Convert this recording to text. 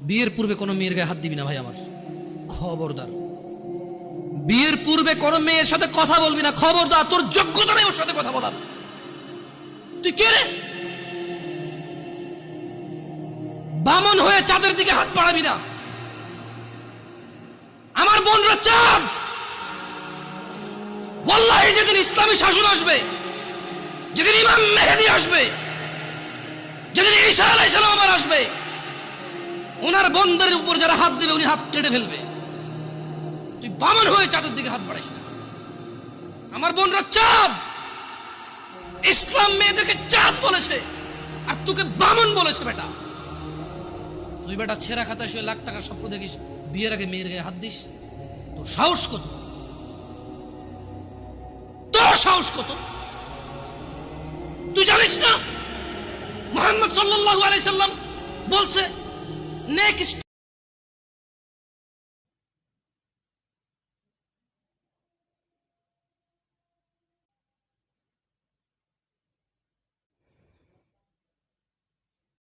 বিয়ের পূর্বে কোনো মেয়ের গায়ে হাত দিবি না ভাই আমার, খবরদার। বিয়ের পূর্বে কোনো মেয়ের সাথে কথা বলবি না, খবরদার। তোর যোগ্যতা নেই ওর সাথে কথা বলার। তুই কে রে? বামন হয়ে চাঁদের দিকে হাত বাড়াবি না। আমার বোনরা চাঁদ। ওয়াল্লাহি যেদিন ইসলামী শাসন আসবে, যেদিন ইমাম মেহেদী আসবে, যেদিন ঈসা আলাইহিস সালাম আবার আসবে, ওনার বন্ধের উপর যারা হাত দেবে উনি হাত কেটে ফেলবে। তুই বামন হয়ে চাঁদের দিকে হাত বাড়াইস না। আমার বোনরা চাঁদ। ইসলাম মেয়েদেরকে চাঁদ বলেছে আর তোকে বামন বলেছে। বেটা তুই বেটা ছেঁড়া খাতায় শুয়ে লাখ টাকার স্বপ্ন দেখিস, বিয়ের আগে মেয়ের গায়ে হাত দিস? তোর সাহস কত? তোর সাহস কত? তুই জানিস না মুহাম্মদ সাল্লাল্লাহু আলাইহি সাল্লাম বলছে নেক